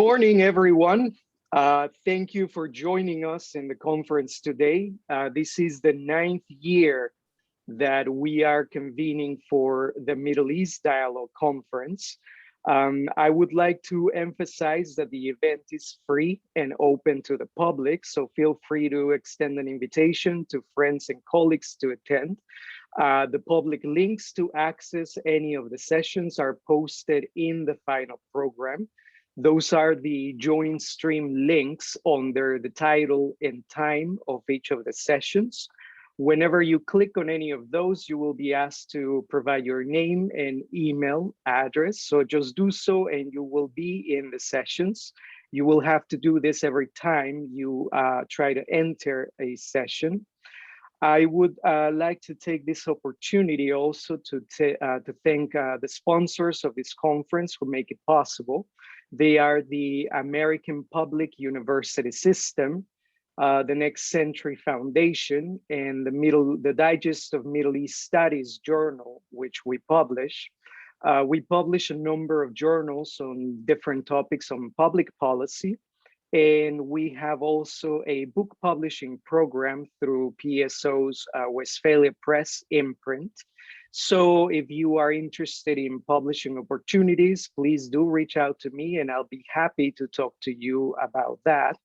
Morning, everyone. Thank you for joining us in the conference today. This is the 9th year that we are convening for the Middle East Dialogue Conference. I would like to emphasize that the event is free and open to the public, so feel free to extend an invitation to friends and colleagues to attend. The public links to access any of the sessions are posted in the final program. Those are the join stream links under the title and time of each of the sessions. Whenever you click on any of those, you will be asked to provide your name and email address. So just do so and you will be in the sessions. You will have to do this every time you try to enter a session. I would like to take this opportunity also to thank the sponsors of this conference who make it possible. They are the American Public University System, the Next Century Foundation, and the Digest of Middle East Studies journal, which we publish. We publish a number of journals on different topics on public policy. And we have also a book publishing program through PSO's Westphalia Press imprint. So if you are interested in publishing opportunities, please do reach out to me and I'll be happy to talk to you about that.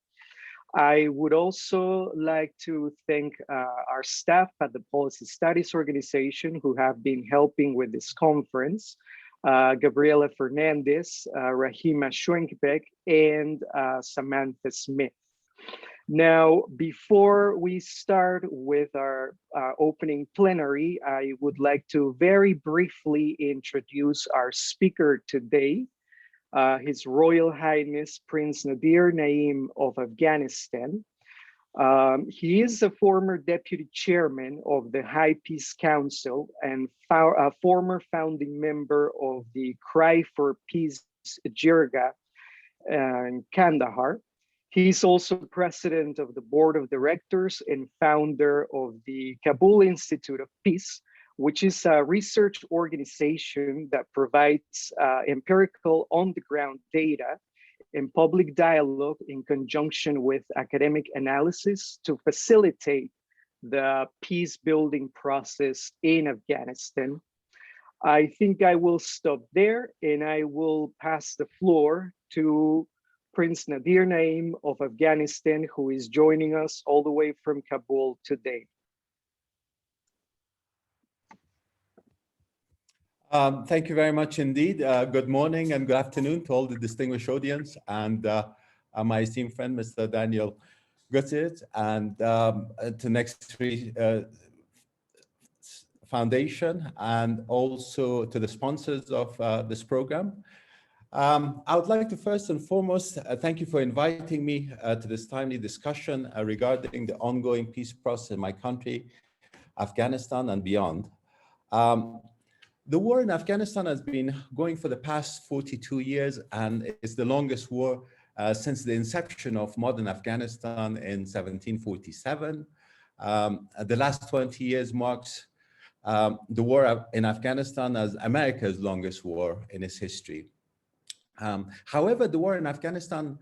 I would also like to thank our staff at the Policy Studies Organization who have been helping with this conference. Gabriela Fernandez, Rahima Schwenkbeck, and Samantha Smith. Now, before we start with our opening plenary, I would like to very briefly introduce our speaker today, His Royal Highness Prince Nadir Naim of Afghanistan. He is a former deputy chairman of the High Peace Council and a former founding member of the Cry for Peace Jirga in Kandahar. He's also president of the board of directors and founder of the Kabul Institute of Peace, which is a research organization that provides empirical on-the-ground data and public dialogue in conjunction with academic analysis to facilitate the peace building process in Afghanistan. I think I will stop there and I will pass the floor to Prince Nadir Naim of Afghanistan, who is joining us all the way from Kabul today. Thank you very much indeed. Good morning and good afternoon to all the distinguished audience and my esteemed friend, Mr. Daniel Gutierrez, and to Next Tree Foundation, and also to the sponsors of this program. I would like to first and foremost thank you for inviting me to this timely discussion regarding the ongoing peace process in my country, Afghanistan and beyond. The war in Afghanistan has been going for the past 42 years and is the longest war since the inception of modern Afghanistan in 1747. The last 20 years marks the war in Afghanistan as America's longest war in its history. However, the war in Afghanistan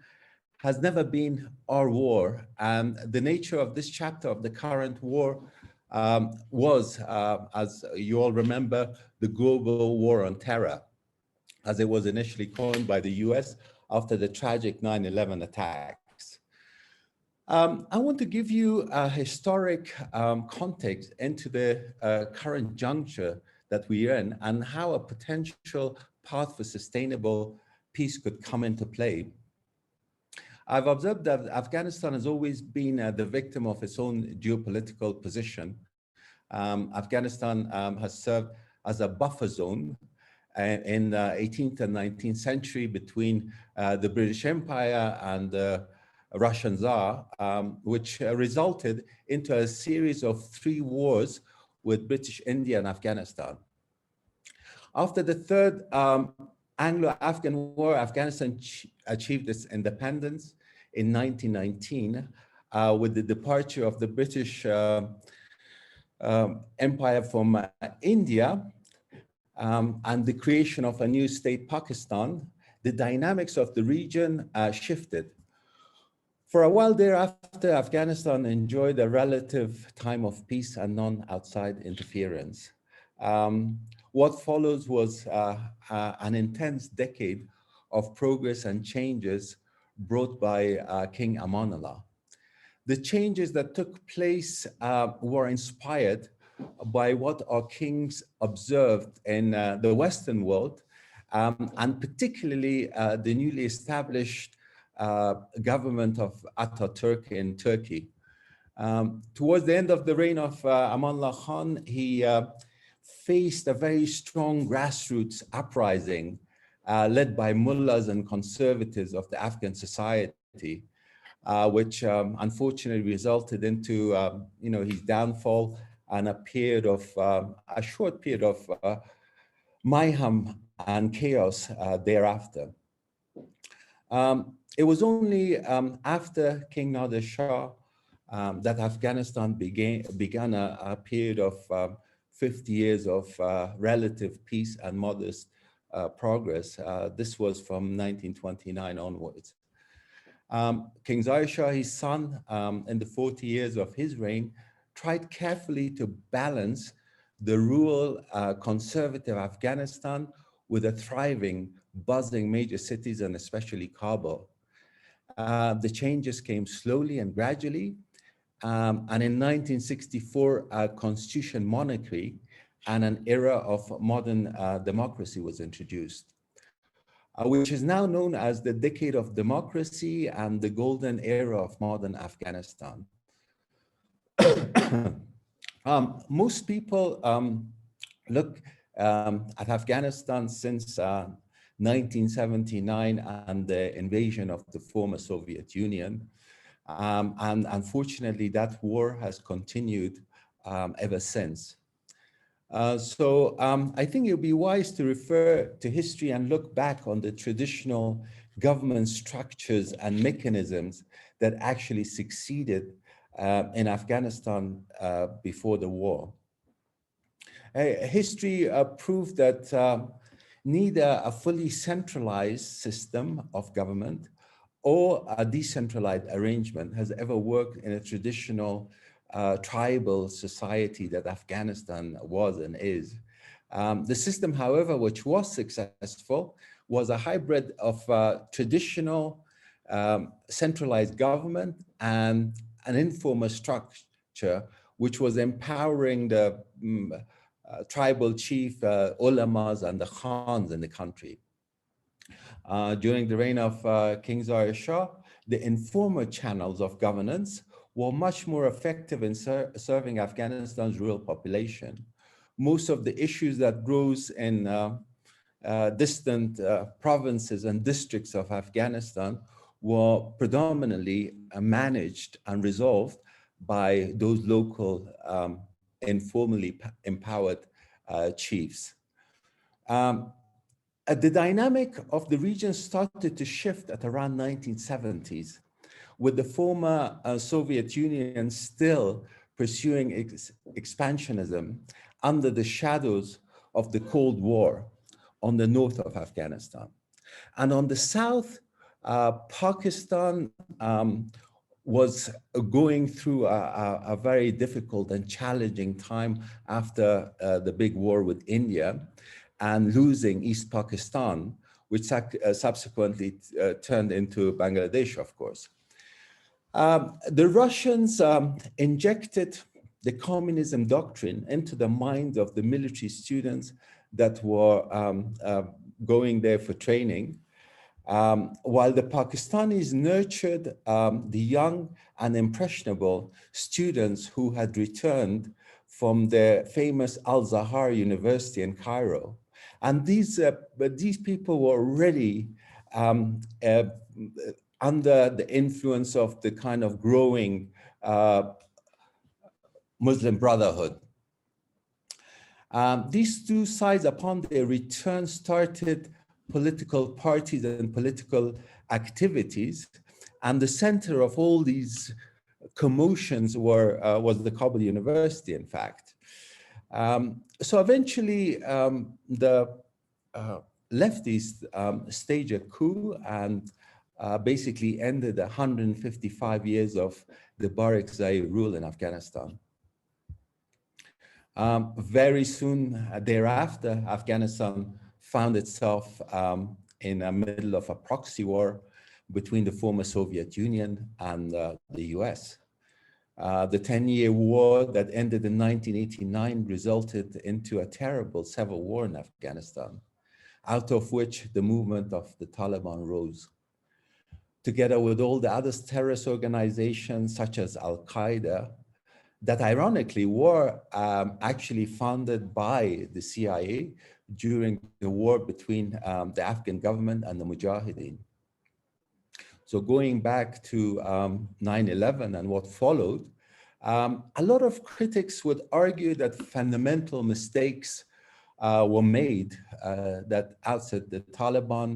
has never been our war, and the nature of this chapter of the current war was, as you all remember, the global war on terror, as it was initially coined by the US after the tragic 9/11 attacks. I want to give you a historic context into the current juncture that we are in and how a potential path for sustainable peace could come into play. I've observed that Afghanistan has always been the victim of its own geopolitical position. Afghanistan has served as a buffer zone in the 18th and 19th century between the British Empire and the Russian Tsar, which resulted into a series of 3 wars with British India and Afghanistan. After the third Anglo-Afghan War, Afghanistan achieved its independence in 1919 with the departure of the British Empire from India and the creation of a new state, Pakistan, the dynamics of the region shifted. For a while thereafter, Afghanistan enjoyed a relative time of peace and non-outside interference. What follows was an intense decade of progress and changes brought by King Amanullah. The changes that took place were inspired by what our kings observed in the Western world, and particularly the newly established government of Ataturk in Turkey. Towards the end of the reign of Amanullah Khan, he faced a very strong grassroots uprising led by mullahs and conservatives of the Afghan society, which unfortunately resulted into his downfall and a short period of mayhem and chaos thereafter. It was only after King Nadir Shah that Afghanistan began a period of 50 years of relative peace and modest progress. This was from 1929 onwards. King Zahir Shah, his son, in the 40 years of his reign, tried carefully to balance the rural conservative Afghanistan with a thriving, buzzing major cities, and especially Kabul. The changes came slowly and gradually, and in 1964, a constitution monarchy and an era of modern democracy was introduced, which is now known as the decade of democracy and the golden era of modern Afghanistan. Most people look at Afghanistan since 1979 and the invasion of the former Soviet Union. And unfortunately, that war has continued ever since. So I think it would be wise to refer to history and look back on the traditional government structures and mechanisms that actually succeeded in Afghanistan before the war. History proved that neither a fully centralized system of government or a decentralized arrangement has ever worked in a traditional tribal society that Afghanistan was and is. The system, however, which was successful, was a hybrid of traditional centralized government and an informal structure, which was empowering the tribal chief, ulamas, and the khans in the country. During the reign of King Zahir Shah, the informal channels of governance were much more effective in serving Afghanistan's rural population. Most of the issues that rose in distant provinces and districts of Afghanistan were predominantly managed and resolved by those local informally empowered chiefs. The dynamic of the region started to shift at around 1970s, with the former Soviet Union still pursuing expansionism under the shadows of the Cold War on the north of Afghanistan. And on the south, Pakistan was going through a very difficult and challenging time after the big war with India and losing East Pakistan, which subsequently turned into Bangladesh, of course. The Russians injected the communism doctrine into the minds of the military students that were going there for training, while the Pakistanis nurtured the young and impressionable students who had returned from the famous Al-Zahar University in Cairo. And these people were already under the influence of the kind of growing Muslim Brotherhood. These two sides, upon their return, started political parties and political activities, and the center of all these commotions was the Kabul University, in fact. So eventually, the lefties staged a coup and basically ended 155 years of the Barakzai rule in Afghanistan. Very soon thereafter, Afghanistan found itself in the middle of a proxy war between the former Soviet Union and the US. The 10-year war that ended in 1989 resulted into a terrible civil war in Afghanistan, out of which the movement of the Taliban rose. Together with all the other terrorist organizations such as Al-Qaeda, that ironically were actually funded by the CIA during the war between the Afghan government and the Mujahideen. So going back to 9/11 and what followed, a lot of critics would argue that fundamental mistakes were made that outside the Taliban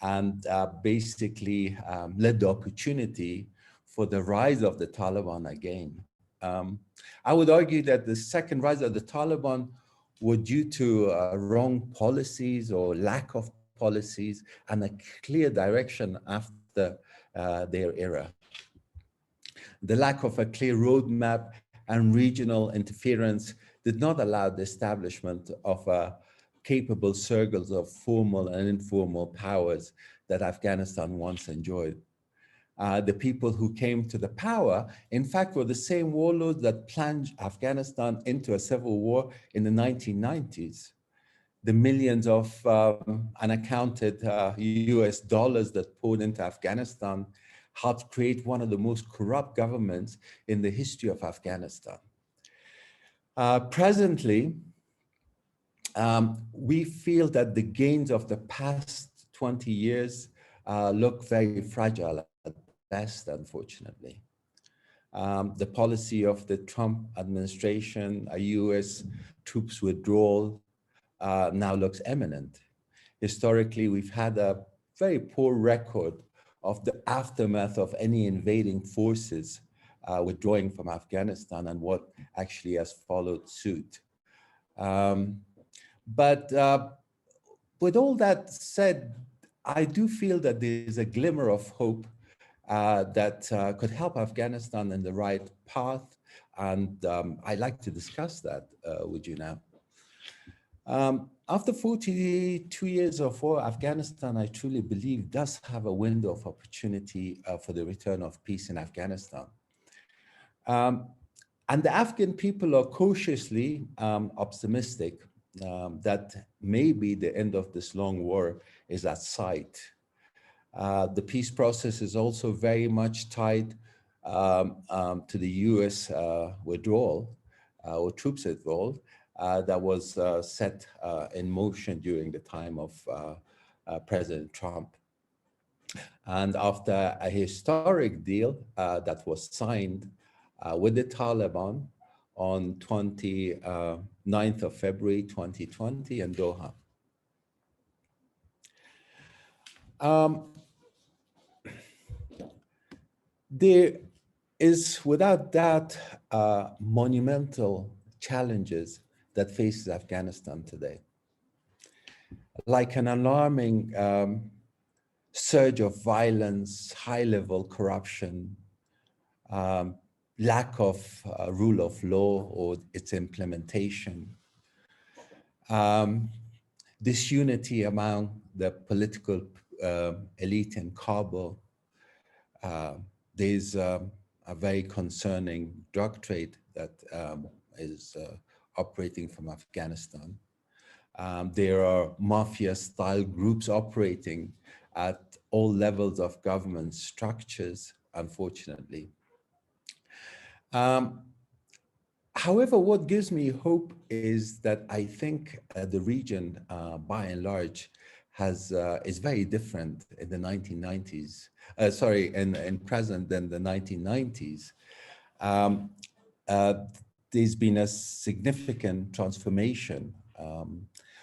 and basically led the opportunity for the rise of the Taliban again. I would argue that the second rise of the Taliban were due to wrong policies or lack of policies and a clear direction after their era. The lack of a clear roadmap and regional interference did not allow the establishment of capable circles of formal and informal powers that Afghanistan once enjoyed. The people who came to the power, in fact, were the same warlords that plunged Afghanistan into a civil war in the 1990s. The millions of unaccounted US dollars that poured into Afghanistan helped create one of the most corrupt governments in the history of Afghanistan. Presently, we feel that the gains of the past 20 years look very fragile at best, unfortunately. The policy of the Trump administration, a US troops withdrawal, now looks imminent. Historically, we've had a very poor record of the aftermath of any invading forces withdrawing from Afghanistan and what actually has followed suit. But with all that said, I do feel that there's a glimmer of hope that could help Afghanistan in the right path. And I'd like to discuss that with you now. After 42 years of war, Afghanistan, I truly believe, does have a window of opportunity for the return of peace in Afghanistan. And the Afghan people are cautiously optimistic that maybe the end of this long war is at sight. The peace process is also very much tied to the US withdrawal or troops withdrawal that was set in motion during the time of President Trump. And after a historic deal that was signed with the Taliban on 29th of February 2020 in Doha. There is, without doubt, monumental challenges that faces Afghanistan today. Like an alarming surge of violence, high-level corruption, lack of rule of law or its implementation, disunity among the political elite in Kabul. There's a very concerning drug trade that is operating from Afghanistan. There are mafia-style groups operating at all levels of government structures, unfortunately. However, what gives me hope is that I think the region, by and large, is very different in the 1990s. In present than the 1990s. There's been a significant transformation.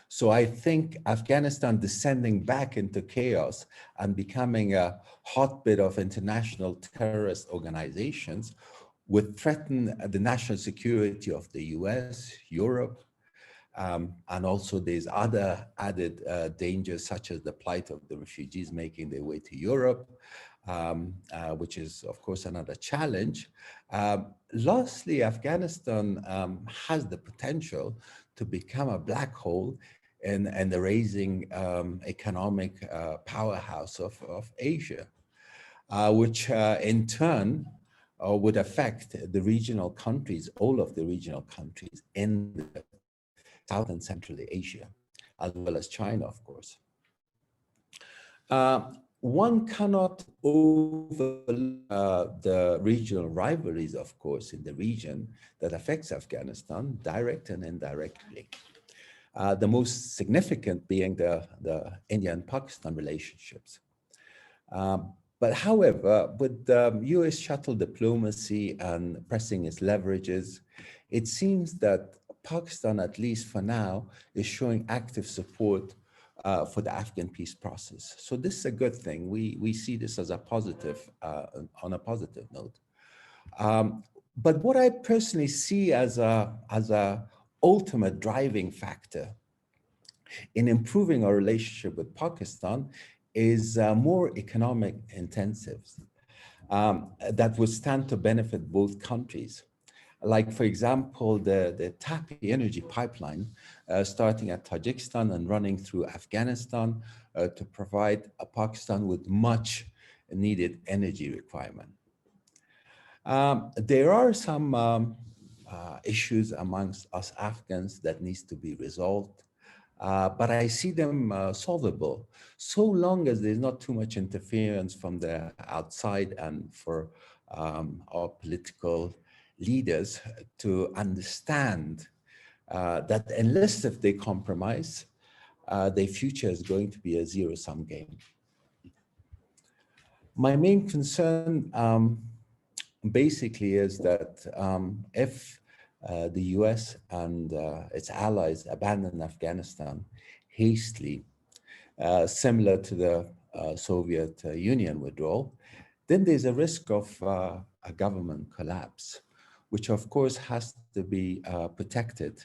So I think Afghanistan descending back into chaos and becoming a hotbed of international terrorist organizations would threaten the national security of the US, Europe, And also there's other added dangers, such as the plight of the refugees making their way to Europe, which is, of course, another challenge. Lastly, Afghanistan has the potential to become a black hole in the raising economic powerhouse of Asia, which in turn would affect the regional countries, all of the regional countries in South and Central Asia, as well as China, of course. One cannot overlook the regional rivalries, of course, in the region that affects Afghanistan, direct and indirectly. The most significant being the India and Pakistan relationships. But however, with US shuttle diplomacy and pressing its leverages, it seems that Pakistan, at least for now, is showing active support for the Afghan peace process. So this is a good thing. We see this as a positive, on a positive note. But what I personally see as a ultimate driving factor in improving our relationship with Pakistan is more economic intensives that would stand to benefit both countries. Like, for example, the TAPI energy pipeline starting at Tajikistan and running through Afghanistan to provide Pakistan with much needed energy requirement. There are some issues amongst us Afghans that needs to be resolved. But I see them solvable, so long as there's not too much interference from the outside, and for our political leaders to understand that unless if they compromise, their future is going to be a zero-sum game. My main concern basically is that if the US and its allies abandon Afghanistan hastily, similar to the Soviet Union withdrawal, then there's a risk of a government collapse, which of course has to be protected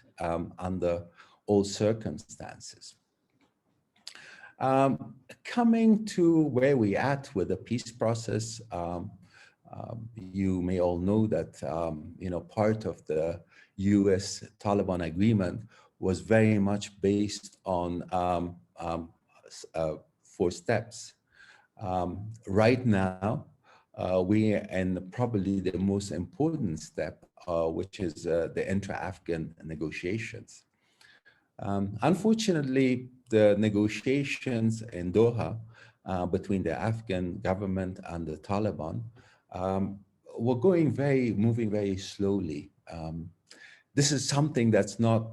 under all circumstances. Coming to where we at with the peace process, you may all know that part of the U.S. Taliban agreement was very much based on 4 steps. Right now, we are in probably the most important step, which is the intra-Afghan negotiations. Unfortunately, the negotiations in Doha between the Afghan government and the Taliban were moving very slowly. This is something that's not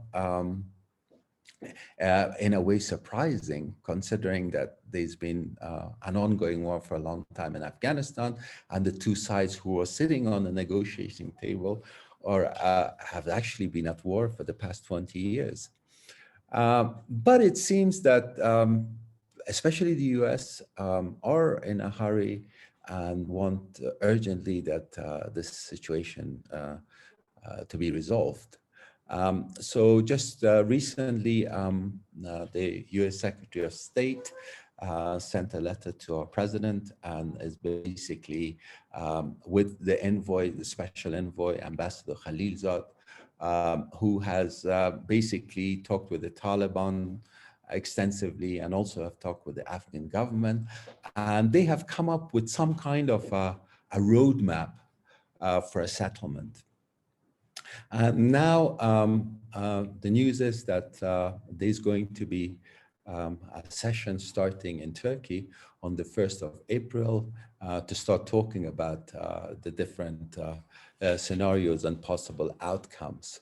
in a way surprising, considering that there's been an ongoing war for a long time in Afghanistan, and the two sides who are sitting on the negotiating table have actually been at war for the past 20 years. But it seems that especially the US are in a hurry and want urgently that this situation to be resolved. So just recently, the US Secretary of State sent a letter to our president and is basically with the envoy, the special envoy, Ambassador Khalilzad, who has basically talked with the Taliban extensively and also have talked with the Afghan government. And they have come up with some kind of a roadmap for a settlement. Now, the news is that there's going to be a session starting in Turkey on the 1st of April to start talking about the different scenarios and possible outcomes.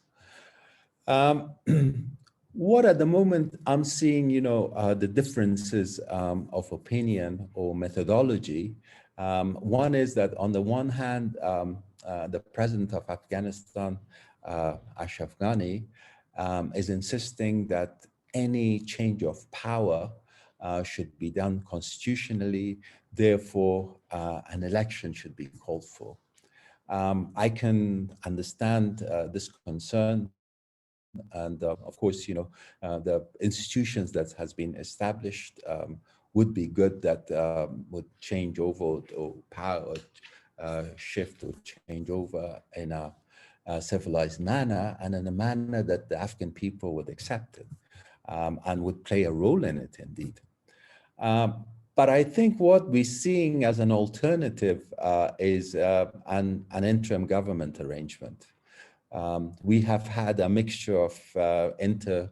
What at the moment I'm seeing, the differences of opinion or methodology. One is that on the one hand, the president of Afghanistan, Ashraf Ghani, is insisting that any change of power should be done constitutionally. Therefore, an election should be called for. I can understand this concern and of course, the institutions that has been established would be good, that would change over, or power shift or change over in a civilized manner, and in a manner that the Afghan people would accept it, and would play a role in it indeed. But I think what we're seeing as an alternative is an interim government arrangement. We have had a mixture of interim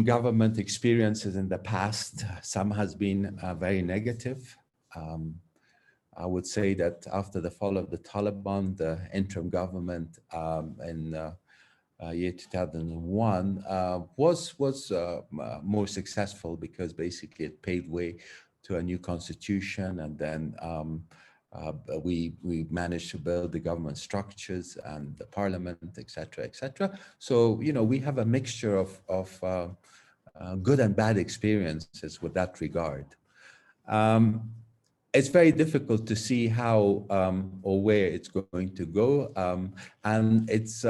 government experiences in the past. Some has been very negative. I would say that after the fall of the Taliban, the interim government in year 2001 was more successful, because basically it paved way to a new constitution, and then we managed to build the government structures and the parliament, etc., etc. So we have a mixture of good and bad experiences with that regard. It's very difficult to see how or where it's going to go, and it's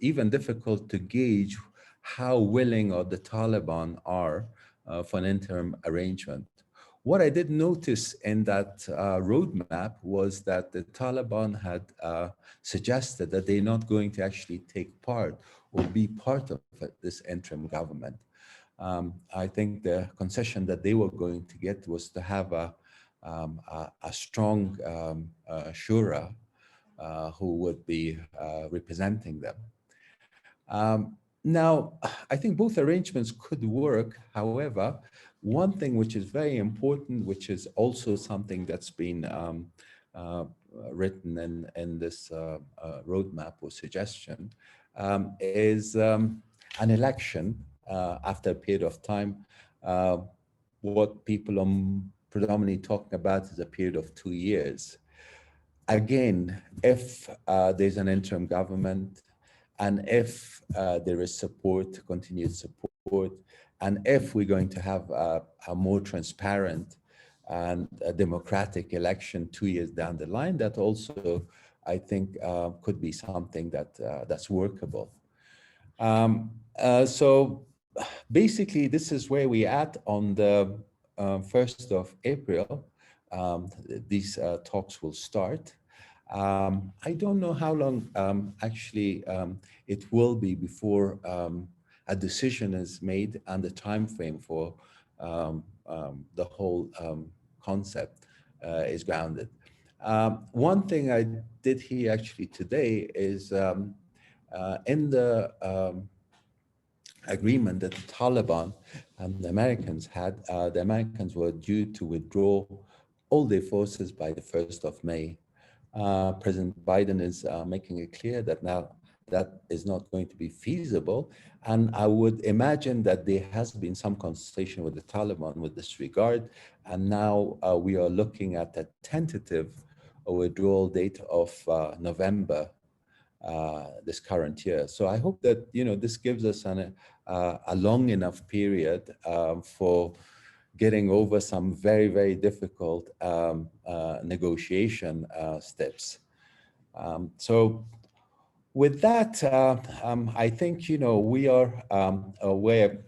even difficult to gauge how willing or the Taliban are for an interim arrangement. What I did notice in that roadmap was that the Taliban had suggested that they're not going to actually take part or be part of this interim government. I think the concession that they were going to get was to have a strong shura who would be representing them. Now, I think both arrangements could work. However, one thing which is very important, which is also something that's been written in this roadmap or suggestion, is an election after a period of time. What people are predominantly talking about is a period of 2 years. Again, if there's an interim government, and if there is support, continued support, and if we're going to have a more transparent and a democratic election 2 years down the line, that also, I think, could be something that's workable. So basically, this is where we're at on the 1st of April. These talks will start. I don't know how long actually it will be before a decision is made and the time frame for the whole concept is grounded. One thing I did hear actually today is in the agreement that the Taliban and the Americans had, the Americans were due to withdraw all their forces by the 1st of May. President Biden is making it clear that now that is not going to be feasible. And I would imagine that there has been some consultation with the Taliban with this regard. And now we are looking at a tentative withdrawal date of November this current year. So I hope that, this gives us a long enough period for getting over some very, very difficult negotiation steps. So with that, I think, we are where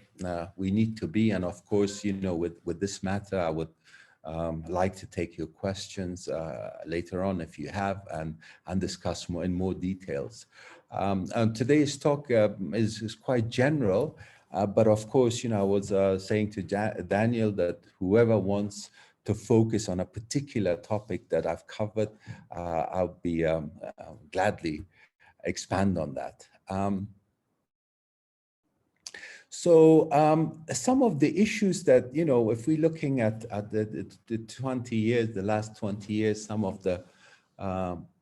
we need to be. And of course, with this matter, I would like to take your questions later on if you have, and discuss more in more details. And today's talk is quite general. But of course, I was saying to Daniel that whoever wants to focus on a particular topic that I've covered, I'll be gladly expand on that. So some of the issues that, if we're looking at the 20 years, the last 20 years, some of the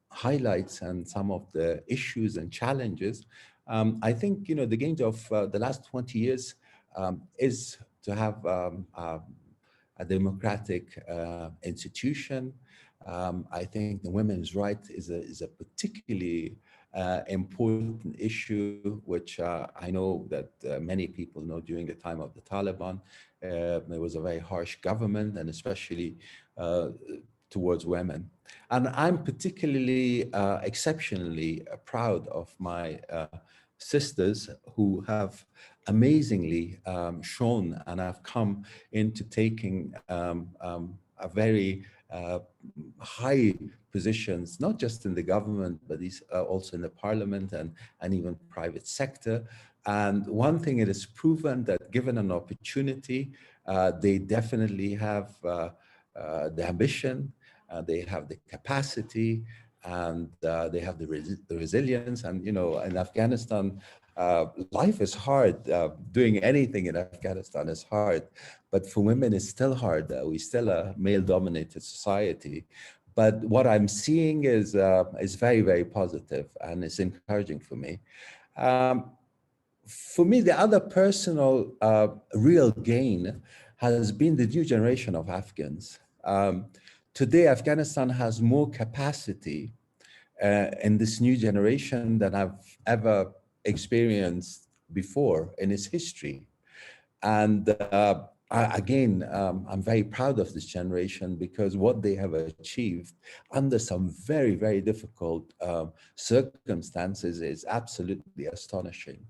highlights and some of the issues and challenges, I think, the gains of the last 20 years is to have a democratic institution. I think the women's right is a particularly important issue, which I know that many people know. During the time of the Taliban, there was a very harsh government, and especially towards women. And I'm particularly exceptionally proud of my sisters who have amazingly shown and have come into taking a very high positions, not just in the government, but these also in the parliament and even private sector. And one thing it is proven that given an opportunity, they definitely have the ambition, they have the capacity, and they have the resilience. And, you know, in Afghanistan, life is hard. Doing anything in Afghanistan is hard, but for women it's still hard. We still a male-dominated society. But what I'm seeing is very, very positive, and it's encouraging for me. For me, the other personal real gain has been the new generation of Afghans. Today, Afghanistan has more capacity in this new generation than I've ever experienced before in its history. And again, I'm very proud of this generation because what they have achieved under some very, very difficult circumstances is absolutely astonishing.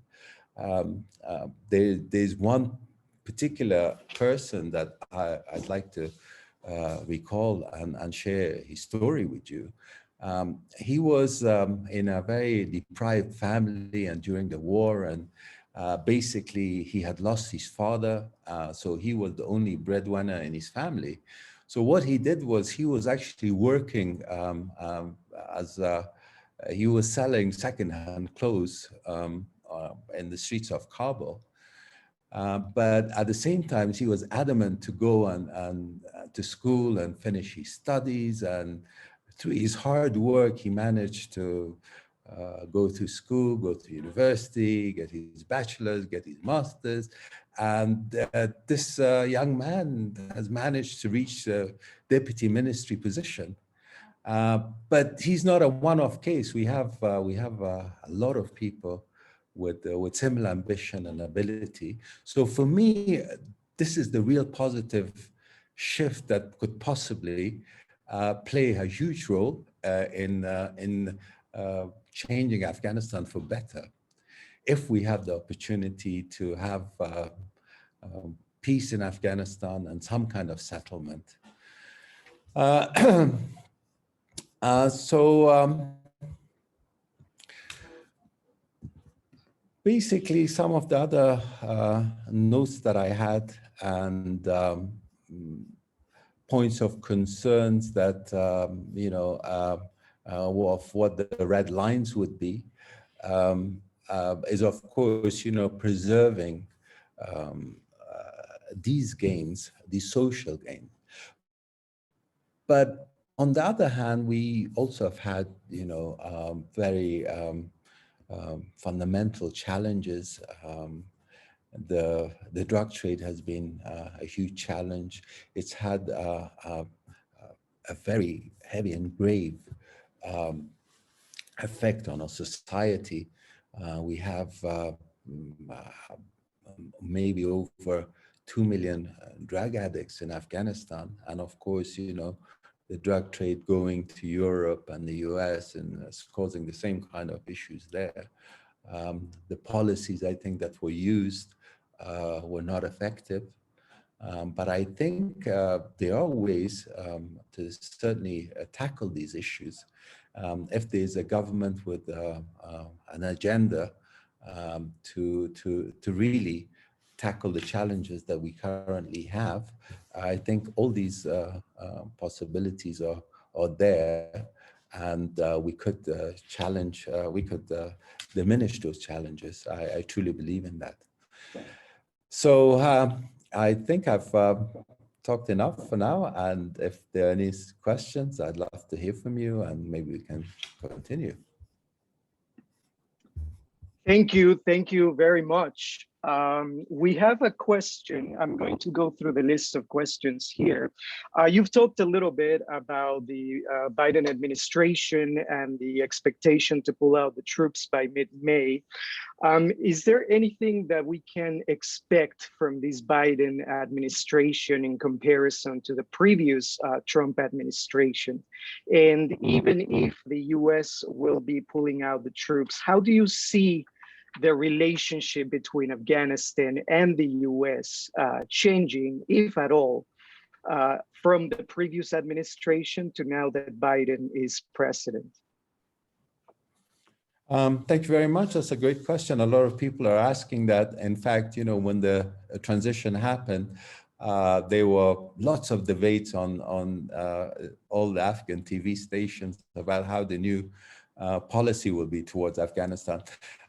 There's one particular person that I'd like to recall and share his story with you. He was in a very deprived family and during the war, and basically he had lost his father, so he was the only breadwinner in his family. So what he did was he was actually working he was selling secondhand clothes in the streets of Kabul. But at the same time, he was adamant to go and to school and finish his studies. And through his hard work, he managed to go to school, go to university, get his bachelor's, get his master's. And this young man has managed to reach the deputy ministry position. But he's not a one-off case. We have a lot of people with similar ambition and ability. So for me, this is the real positive shift that could possibly play a huge role in changing Afghanistan for better, if we have the opportunity to have peace in Afghanistan and some kind of settlement. Basically, some of the other notes that I had and points of concerns that, you know, of what the red lines would be, is of course, you know, preserving these gains, these social gains. But on the other hand, we also have had, you know, very fundamental challenges. The drug trade has been a huge challenge. It's had a very heavy and grave effect on our society. We have maybe over 2 million drug addicts in Afghanistan. And of course, you know, the drug trade going to Europe and the US and it's causing the same kind of issues there. The policies, I think, that were used were not effective. But I think there are ways to certainly tackle these issues. If there's a government with an agenda to really tackle the challenges that we currently have, I think all these possibilities are there, and we could diminish those challenges. I truly believe in that. So I think I've talked enough for now, and if there are any questions, I'd love to hear from you, and maybe we can continue. Thank you very much. We have a question. I'm going to go through the list of questions here. You've talked a little bit about the Biden administration and the expectation to pull out the troops by mid-May. Is there anything that we can expect from this Biden administration in comparison to the previous Trump administration? And even if the US will be pulling out the troops, how do you see the relationship between Afghanistan and the US changing, if at all, from the previous administration to now that Biden is president? Thank you very much. That's a great question. A lot of people are asking that. In fact, you know, when the transition happened, there were lots of debates on all the Afghan TV stations about how the new policy will be towards Afghanistan.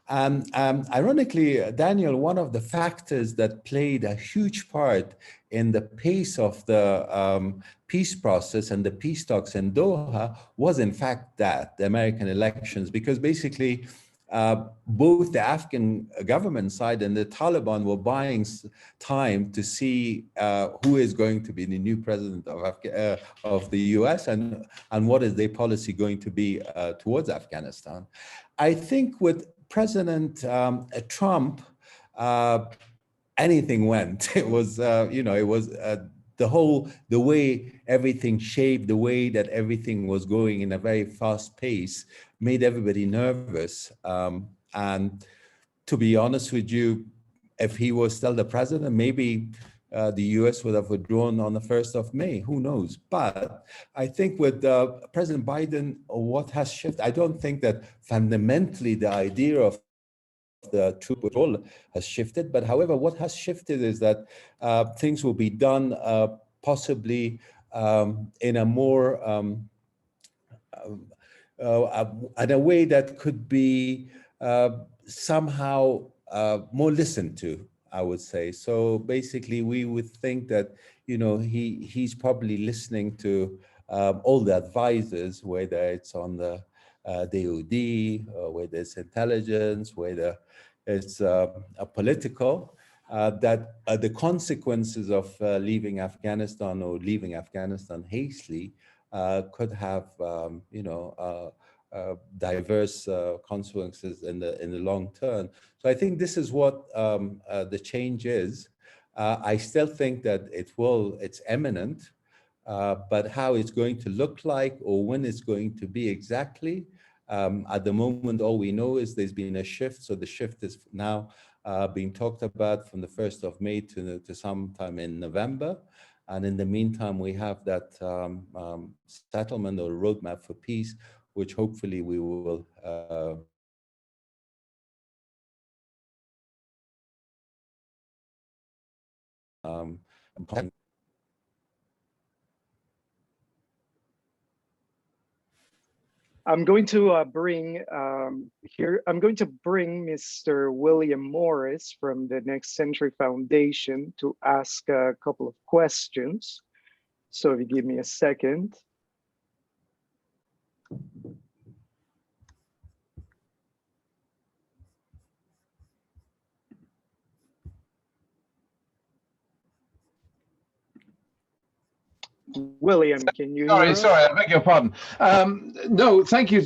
Ironically, Daniel, one of the factors that played a huge part in the pace of the peace process and the peace talks in Doha was in fact that the American elections, because basically both the Afghan government side and the Taliban were buying time to see who is going to be the new president of the US and what is their policy going to be towards Afghanistan. I think with President Trump, anything went. It was, you know, it was the way everything shaped, the way that everything was going in a very fast pace made everybody nervous. And to be honest with you, if he was still the president, maybe the US would have withdrawn on the 1st of May, who knows? But I think with President Biden, what has shifted, I don't think that fundamentally the idea of the troop withdrawal has shifted, but however, what has shifted is that things will be done possibly in a more, in a way that could be somehow more listened to, I would say. So basically, we would think that, you know, he's probably listening to all the advisors, whether it's on the DOD, whether it's intelligence, whether it's a political, that the consequences of leaving Afghanistan or leaving Afghanistan hastily could have, you know, diverse consequences in the long term. So I think this is what the change is. I still think that it's imminent, but how it's going to look like or when it's going to be exactly, at the moment, all we know is there's been a shift. So the shift is now being talked about from the 1st of May to sometime in November. And in the meantime, we have that settlement or roadmap for peace, which hopefully we will I'm going to bring Mr. William Morris from the Next Century Foundation to ask a couple of questions. So if you give me a second. William, can you hear us? Sorry, I beg your pardon. No, thank you,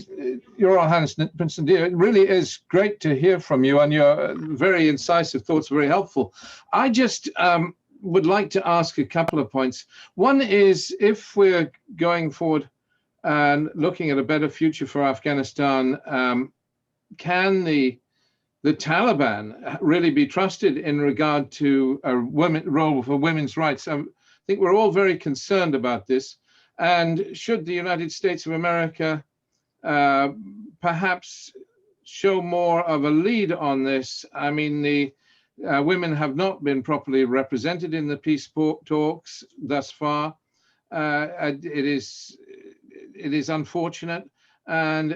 Your Highness, Prince Nadir. It really is great to hear from you, and your very incisive thoughts are very helpful. I just would like to ask a couple of points. One is, if we're going forward and looking at a better future for Afghanistan, can the Taliban really be trusted in regard to a role for women's rights? I think we're all very concerned about this. And should the United States of America perhaps show more of a lead on this? I mean, the women have not been properly represented in the peace talks thus far. It is unfortunate. And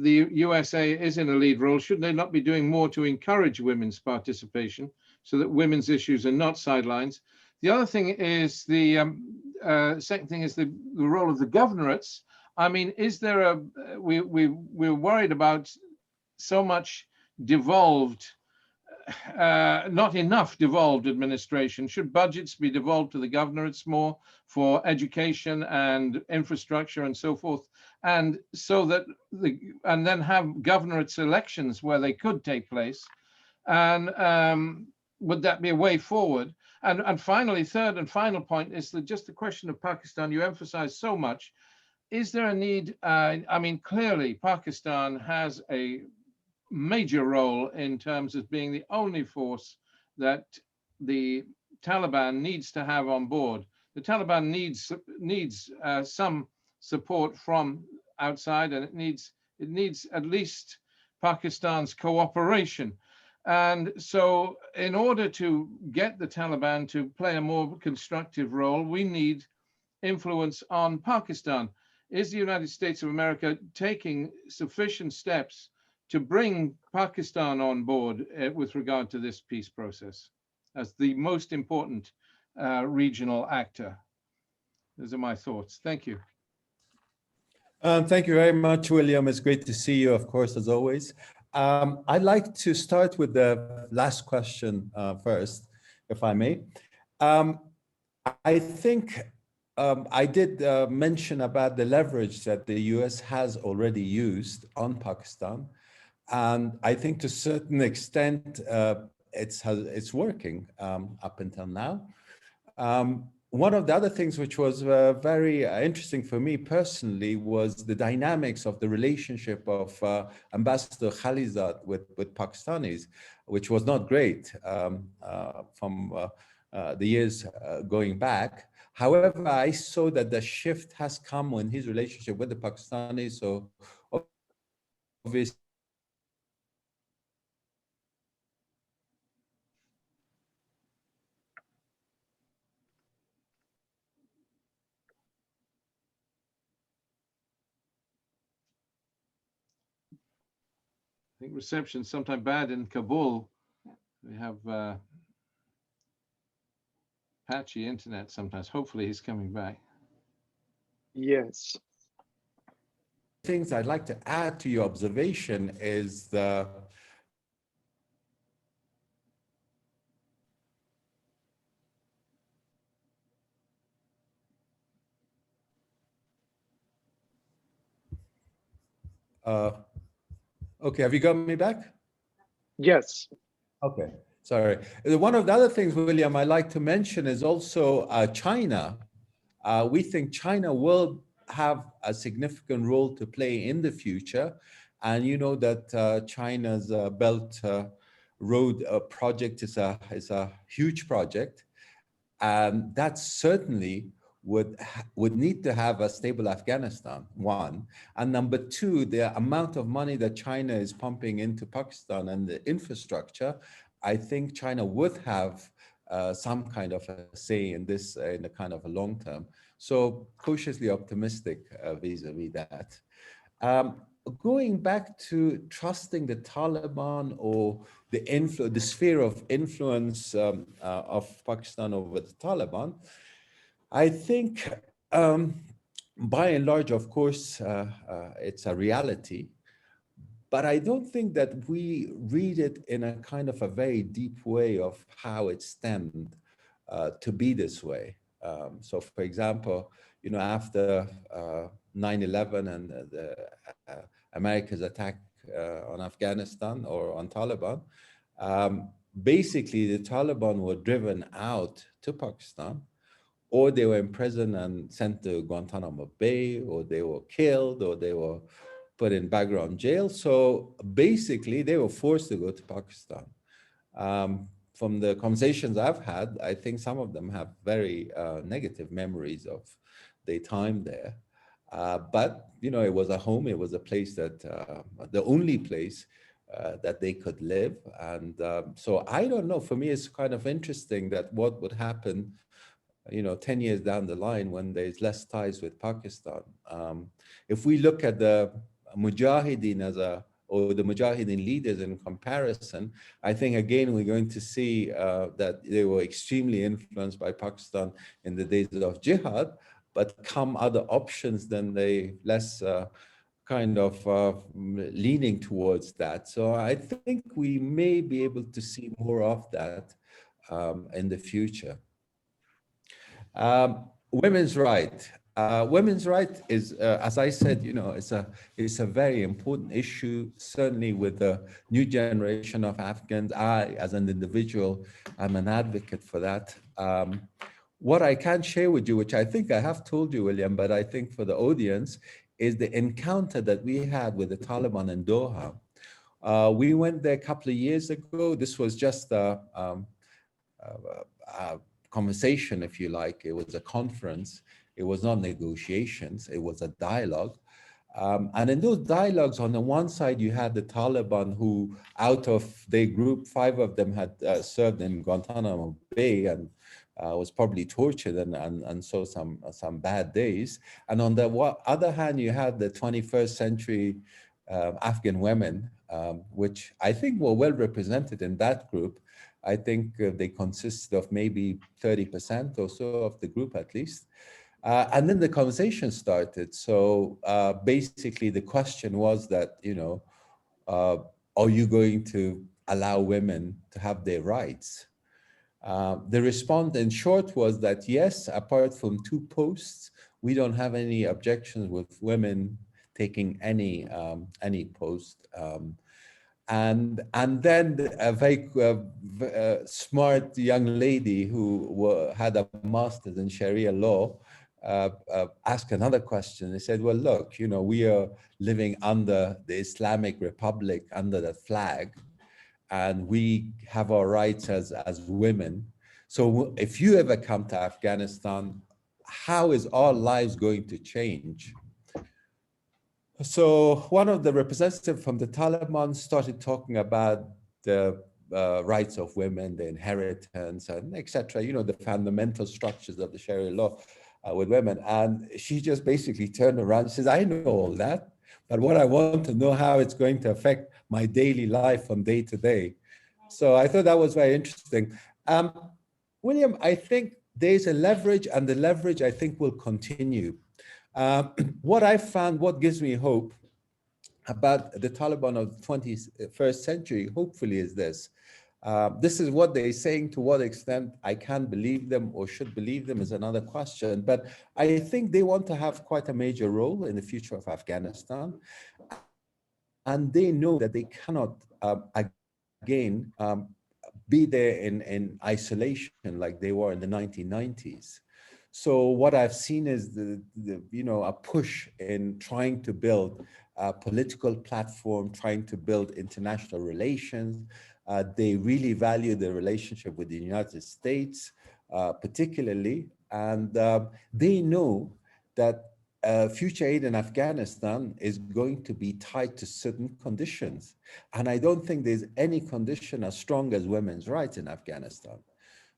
the USA is in a lead role. Should they not be doing more to encourage women's participation so that women's issues are not sidelines? The other thing is second thing is the role of the governorates. I mean, is there we're worried about so much devolved, not enough devolved administration. Should budgets be devolved to the governorates more for education and infrastructure and so forth, and so that and then have governorates elections where they could take place, and would that be a way forward? And finally, third and final point is just the question of Pakistan. You emphasize so much. Is there a need? I mean, clearly, Pakistan has a major role in terms of being the only force that the Taliban needs to have on board. The Taliban needs some support from outside, and it needs at least Pakistan's cooperation. And so in order to get the Taliban to play a more constructive role, we need influence on Pakistan. Is the United States of America taking sufficient steps to bring Pakistan on board with regard to this peace process as the most important regional actor? Those are my thoughts. Thank you. Thank you very much, William. It's great to see you, of course, as always. I'd like to start with the last question first, if I may. I think I did mention about the leverage that the US has already used on Pakistan. And I think to a certain extent, it's working up until now. One of the other things which was very interesting for me personally was the dynamics of the relationship of Ambassador Khalizad with Pakistanis, which was not great from the years going back. However, I saw that the shift has come in his relationship with the Pakistanis. So obviously, I think reception's sometimes bad in Kabul. We have patchy internet sometimes. Hopefully he's coming back. Yes. things I'd like to add to your observation is the okay, have you got me back? Yes. Okay, sorry. One of the other things, William, I like to mention is also China. We think China will have a significant role to play in the future. And you know that China's Belt Road project is a huge project. And that certainly would need to have a stable Afghanistan, one. And number two, the amount of money that China is pumping into Pakistan and the infrastructure, I think China would have some kind of a say in this in a kind of a long term. So cautiously optimistic vis-a-vis that. Going back to trusting the Taliban or the sphere of influence of Pakistan over the Taliban, I think by and large, of course, it's a reality, but I don't think that we read it in a kind of a very deep way of how it stemmed to be this way. So for example, you know, after 9/11 and America's attack on Afghanistan or on Taliban, basically the Taliban were driven out to Pakistan, or they were imprisoned and sent to Guantanamo Bay, or they were killed, or they were put in background jail. So basically they were forced to go to Pakistan. From the conversations I've had, I think some of them have very negative memories of their time there. But, you know, it was a home, it was a place that, the only place that they could live. And so I don't know, for me, it's kind of interesting that what would happen, you know, 10 years down the line when there's less ties with Pakistan. If we look at the Mujahideen or the Mujahideen leaders in comparison, I think again, we're going to see that they were extremely influenced by Pakistan in the days of jihad, but come other options, then they less kind of leaning towards that. So I think we may be able to see more of that in the future. Women's right. Women's right is, as I said, you know, it's a very important issue, certainly with the new generation of Afghans. I, as an individual, I'm an advocate for that. What I can share with you, which I think I have told you, William, but I think for the audience, is the encounter that we had with the Taliban in Doha We went there a couple of years ago. This was just a conversation, if you like. It was a conference. It was not negotiations. It was a dialogue. And in those dialogues, on the one side, you had the Taliban, who out of their group, 5 of them had served in Guantanamo Bay and was probably tortured and saw some bad days. And on the other hand, you had the 21st century Afghan women, which I think were well represented in that group. I think they consisted of maybe 30% or so of the group at least. And then the conversation started. So basically the question was that, are you going to allow women to have their rights? The response in short was that yes, apart from 2 posts, we don't have any objections with women taking any post. And then a very smart young lady who had a master's in Sharia law asked another question. They said, well, look, we are living under the Islamic Republic, under the flag, and we have our rights as women. So if you ever come to Afghanistan, how is our lives going to change? So one of the representatives from the Taliban started talking about the rights of women, the inheritance, and etc. The fundamental structures of the Sharia law with women. And she just basically turned around and says, I know all that, but what I want to know how it's going to affect my daily life from day to day. So I thought that was very interesting. William, I think there's a leverage, and the leverage I think will continue. What I found, what gives me hope about the Taliban of the 21st century, hopefully, is this. This is what they're saying. To what extent I can believe them or should believe them is another question. But I think they want to have quite a major role in the future of Afghanistan. And they know that they cannot, again, be there in isolation like they were in the 1990s. So what I've seen is a push in trying to build a political platform, trying to build international relations. They really value the relationship with the United States, particularly, and they know that future aid in Afghanistan is going to be tied to certain conditions. And I don't think there's any condition as strong as women's rights in Afghanistan.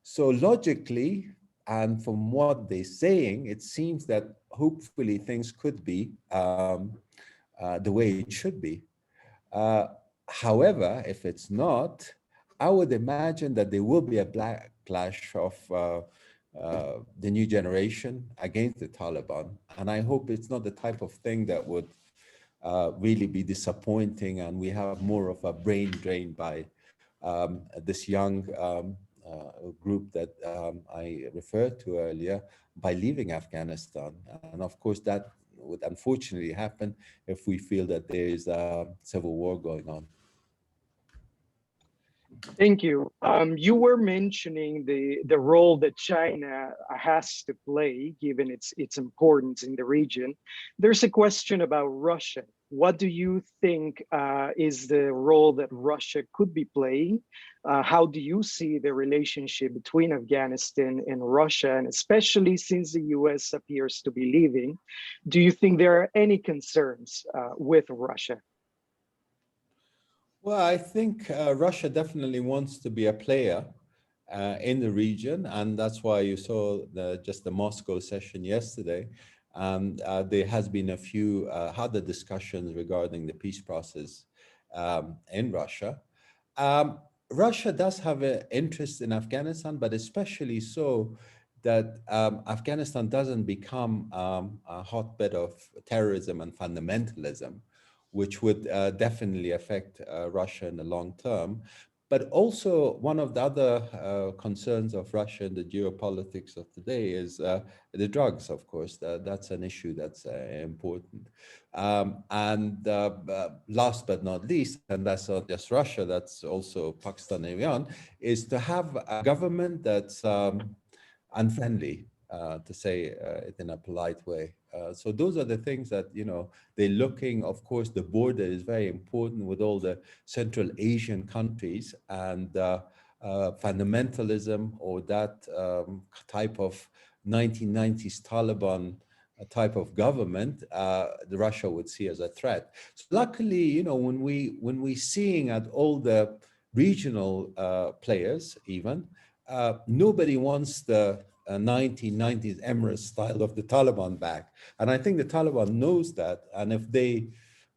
So logically, and from what they're saying, it seems that hopefully things could be the way it should be. However, if it's not, I would imagine that there will be a backlash of the new generation against the Taliban. And I hope it's not the type of thing that would really be disappointing, and we have more of a brain drain by this young group that I referred to earlier by leaving Afghanistan. And of course, that would unfortunately happen if we feel that there is a civil war going on. Thank you. You were mentioning the role that China has to play, given its importance in the region. There's a question about Russia. What do you think is the role that Russia could be playing? How do you see the relationship between Afghanistan and Russia, and especially since the US appears to be leaving? Do you think there are any concerns with Russia? Well, I think Russia definitely wants to be a player in the region, and that's why you saw just the Moscow session yesterday. There has been a few other discussions regarding the peace process in Russia. Russia does have an interest in Afghanistan, but especially so that Afghanistan doesn't become a hotbed of terrorism and fundamentalism, which would definitely affect Russia in the long term. But also one of the other concerns of Russia in the geopolitics of today is the drugs, of course. That's an issue that's important. And last but not least, and that's not just Russia, that's also Pakistan and Iran, is to have a government that's unfriendly, to say it in a polite way, So those are the things that, you know, they're looking. Of course, the border is very important with all the Central Asian countries, and fundamentalism or that type of 1990s Taliban type of government, the Russia would see as a threat. So luckily, you know, when we seeing at all the regional players, even nobody wants the 1990s Emirates style of the Taliban back, and I think the Taliban knows that. And if they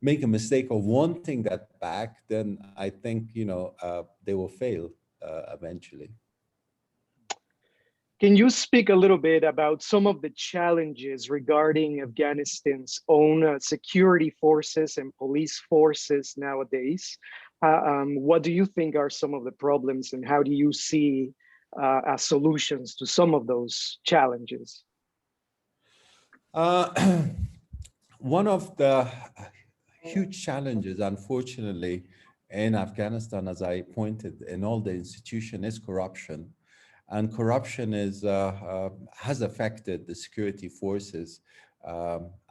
make a mistake of wanting that back, then I think, you know, they will fail eventually. Can you speak a little bit about some of the challenges regarding Afghanistan's own security forces and police forces nowadays? What do you think are some of the problems, and how do you see as solutions to some of those challenges? One of the huge challenges, unfortunately, in Afghanistan, as I pointed, in all the institution, is corruption. And corruption is, has affected the security forces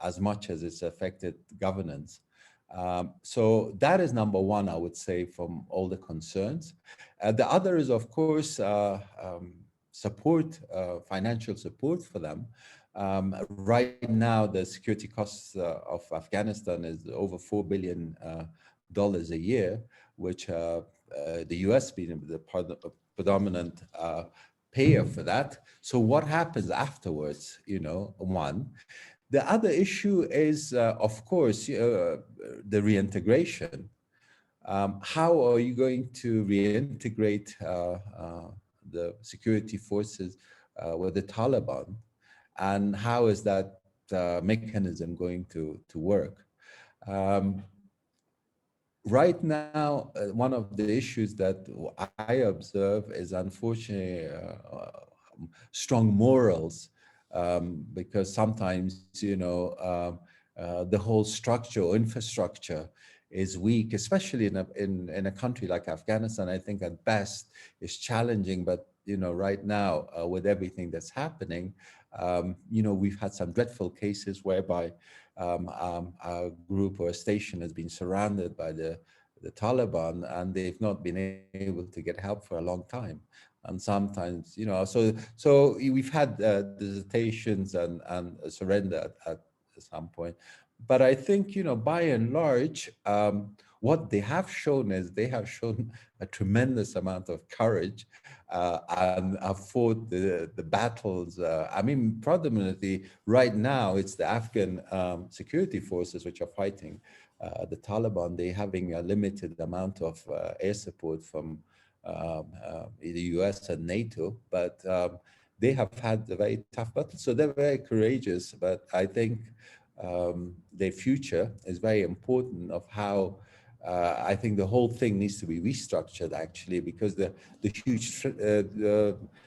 as much as it's affected governance. So that is number one, I would say, from all the concerns. The other is, of course, support, financial support for them. Right now, the security costs of Afghanistan is over $4 billion a year, which the US being the predominant payer for that. So what happens afterwards, you know, one. The other issue is, of course, the reintegration. How are you going to reintegrate the security forces with the Taliban? And how is that mechanism going to work? Right now, one of the issues that I observe is, unfortunately, strong morals, because sometimes, you know, the whole structure or infrastructure is weak, especially in a country like Afghanistan. I think at best is challenging, but, you know, right now with everything that's happening, you know, we've had some dreadful cases whereby a group or a station has been surrounded by the Taliban, and they've not been able to get help for a long time. And sometimes, you know, so we've had desertations and surrender at some point. But I think, you know, by and large, what they have shown is they have shown a tremendous amount of courage and have fought the battles. I mean, predominantly right now, it's the Afghan security forces which are fighting the Taliban. They're having a limited amount of air support from the US and NATO, but they have had a very tough battle. So they're very courageous, but I think their future is very important of how I think the whole thing needs to be restructured, actually, because the huge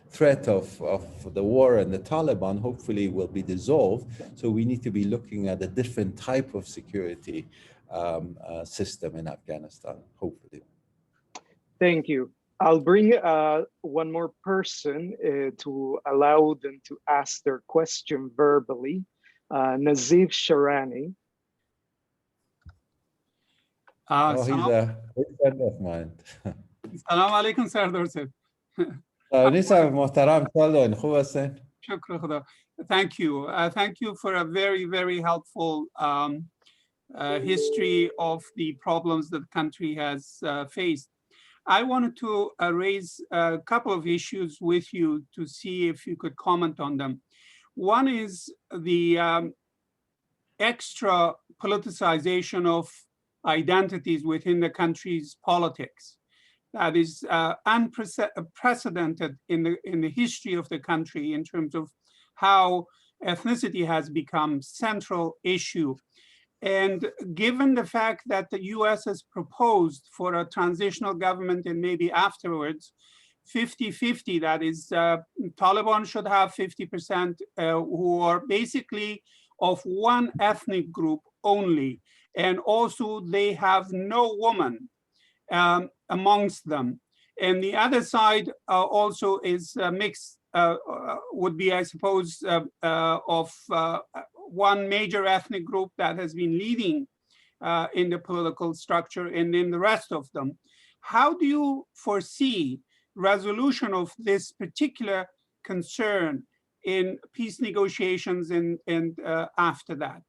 threat of the war and the Taliban hopefully will be dissolved. So we need to be looking at a different type of security system in Afghanistan, hopefully. Thank you. I'll bring one more person to allow them to ask their question verbally. Nazif Sharani. Oh, he's a good friend of mine. Assalamu alaikum, Sardar sir. Thank you. Thank you for a very, very helpful history of the problems that the country has faced. I wanted to raise a couple of issues with you to see if you could comment on them. One is the extra politicization of identities within the country's politics. That is unprecedented in the history of the country in terms of how ethnicity has become central issue. And given the fact that the US has proposed for a transitional government and maybe afterwards, 50-50, that is, Taliban should have 50% who are basically of one ethnic group only. And also they have no woman amongst them. And the other side also is mixed, would be, I suppose, of one major ethnic group that has been leading in the political structure and in the rest of them. How do you foresee resolution of this particular concern in peace negotiations and after that?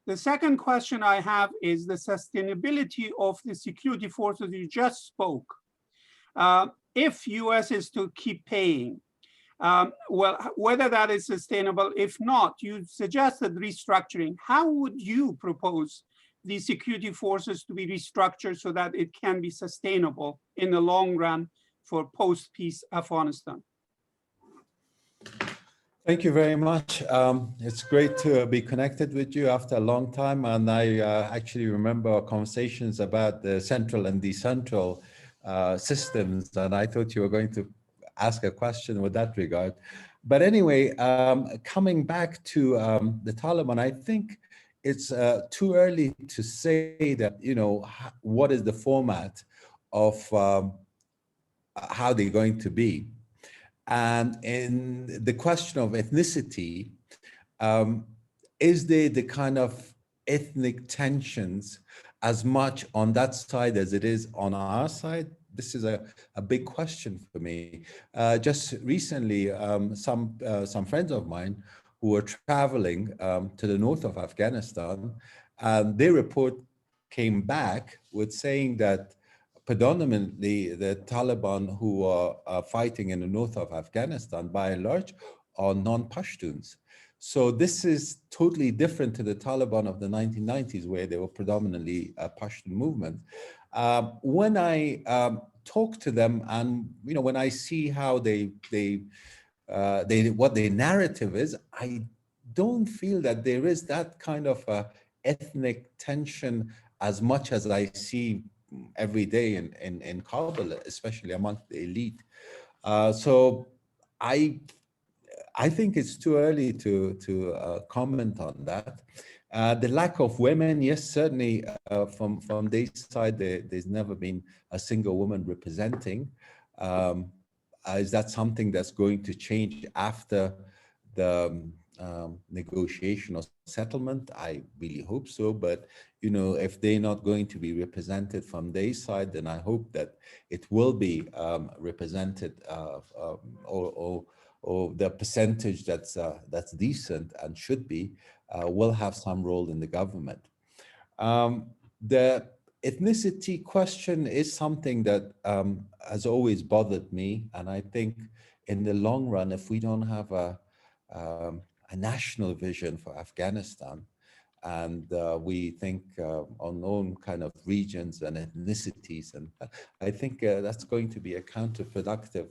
The second question I have is the sustainability of the security forces you just spoke. If US is to keep paying, well, whether that is sustainable, if not, you suggested restructuring. How would you propose the security forces to be restructured so that it can be sustainable in the long run for post-peace Afghanistan? Thank you very much. It's great to be connected with you after a long time. And I actually remember our conversations about the central and decentral systems. And I thought you were going to ask a question with that regard. But anyway, coming back to the Taliban, I think it's too early to say that, you know, what is the format of how they're going to be. And in the question of ethnicity, is there the kind of ethnic tensions as much on that side as it is on our side? This is a big question for me. Just recently, some friends of mine who were traveling to the north of Afghanistan, and their report came back with saying that predominantly the Taliban who are fighting in the north of Afghanistan, by and large, are non-Pashtuns. So this is totally different to the Taliban of the 1990s, where they were predominantly a Pashtun movement. When I talk to them, and you know, when I see how what their narrative is, I don't feel that there is that kind of ethnic tension as much as I see every day in Kabul, especially amongst the elite. So I think it's too early to comment on that. The lack of women, yes, certainly from their side, there's never been a single woman representing. Is that something that's going to change after the negotiation or settlement? I really hope so. But you know, if they're not going to be represented from their side, then I hope that it will be represented, or the percentage that's decent and should be will have some role in the government. The ethnicity question is something that has always bothered me, and I think in the long run, if we don't have a national vision for Afghanistan, and we think on own kind of regions and ethnicities, and I think that's going to be a counterproductive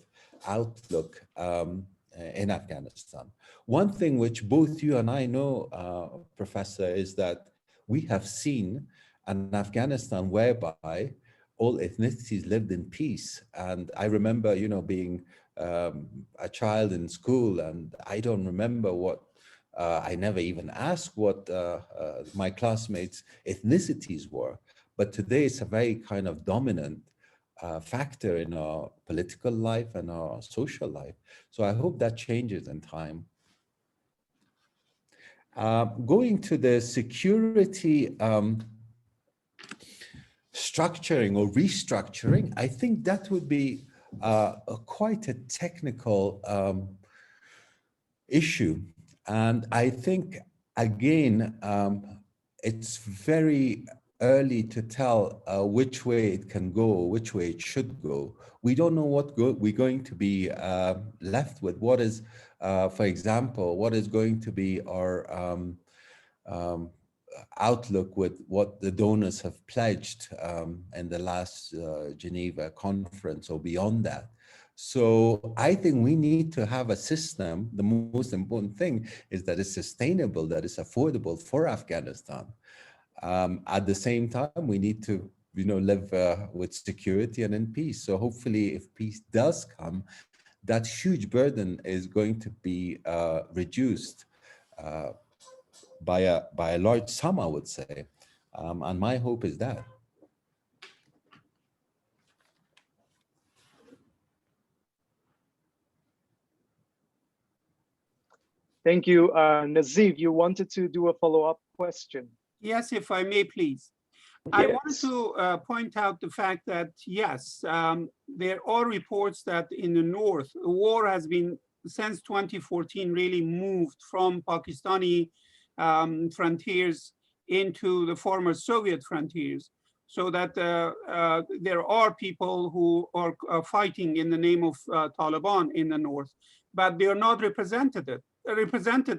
outlook in Afghanistan. One thing which both you and I know, Professor, is that we have seen an Afghanistan whereby all ethnicities lived in peace. And I remember, you know, being a child in school, and I don't remember what, I never even asked what my classmates' ethnicities were. But today it's a very kind of dominant factor in our political life and our social life. So I hope that changes in time. Going to the security structuring or restructuring, I think that would be quite a technical issue. And I think, again, it's very early to tell which way it can go, which way it should go. We don't know what we're going to be left with. What is, for example, what is going to be our outlook with what the donors have pledged in the last Geneva conference or beyond that. So I think we need to have a system. The most important thing is that it's sustainable, that it's affordable for Afghanistan. At the same time, we need to, you know, live with security and in peace. So hopefully, if peace does come, that huge burden is going to be reduced by a large sum, I would say. And my hope is that. Thank you. Nazir, you wanted to do a follow-up question. Yes, if I may, please. I wanted Yes. to point out the fact that, yes, there are reports that in the north, the war has been, since 2014, really moved from Pakistani frontiers into the former Soviet frontiers, so that there are people who are fighting in the name of Taliban in the north, but they are not represented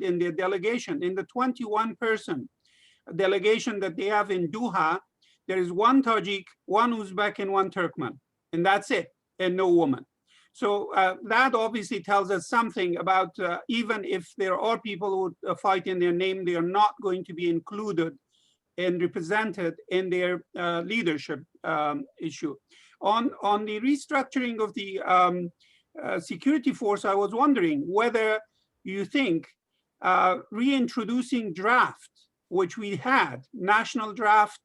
in their delegation. In the 21-person delegation that they have in Doha, there is one Tajik, one Uzbek, and one Turkmen, and that's it, and no woman. So that obviously tells us something about even if there are people who fight in their name, they are not going to be included and represented in their leadership issue. On the restructuring of the security force, I was wondering whether you think reintroducing draft, which we had, national draft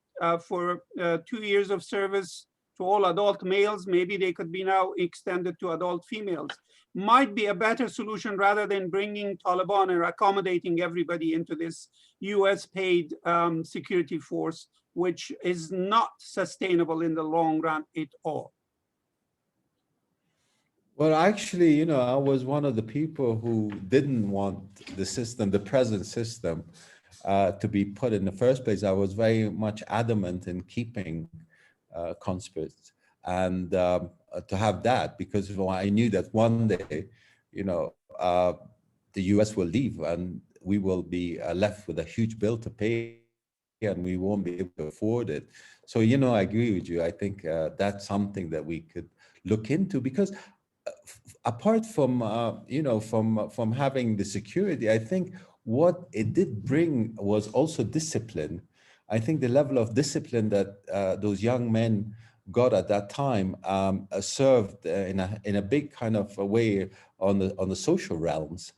for 2 years of service to all adult males, maybe they could be now extended to adult females, might be a better solution rather than bringing Taliban and accommodating everybody into this US paid security force, which is not sustainable in the long run at all. Well, actually, you know, I was one of the people who didn't want the system, the present system, to be put in the first place. I was very much adamant in keeping conscripts and to have that, because I knew that one day, you know, the US will leave and we will be left with a huge bill to pay and we won't be able to afford it. So, you know, I agree with you. I think that's something that we could look into, because apart from, you know, from having the security, I think what it did bring was also discipline. I think the level of discipline that those young men got at that time served in a big kind of a way on the social realms,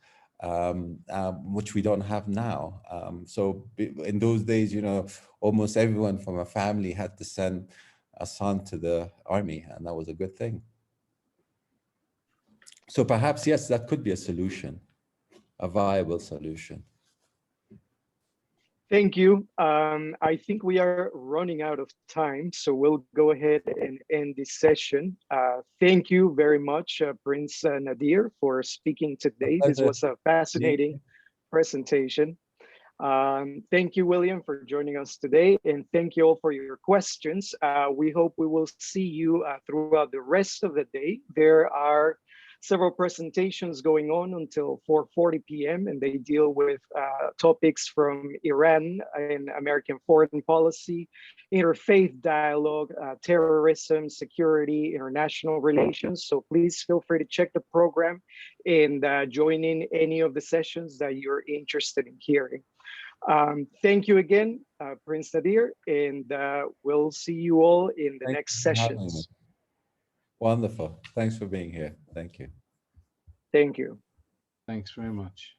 which we don't have now. So in those days, you know, almost everyone from a family had to send a son to the army, and that was a good thing. So perhaps, yes, that could be a solution, a viable solution. Thank you. I think we are running out of time, so we'll go ahead and end this session. Thank you very much, Prince Nadir, for speaking today. This was a fascinating presentation. Thank you, William, for joining us today, and thank you all for your questions. We hope we will see you throughout the rest of the day. There are several presentations going on until 4:40 p.m. and they deal with topics from Iran and American foreign policy, interfaith dialogue, terrorism, security, international relations. So please feel free to check the program and join in any of the sessions that you're interested in hearing. Thank you again, Prince Nadir, and we'll see you all in the next sessions. Wonderful. Thanks for being here. Thank you. Thank you. Thanks very much.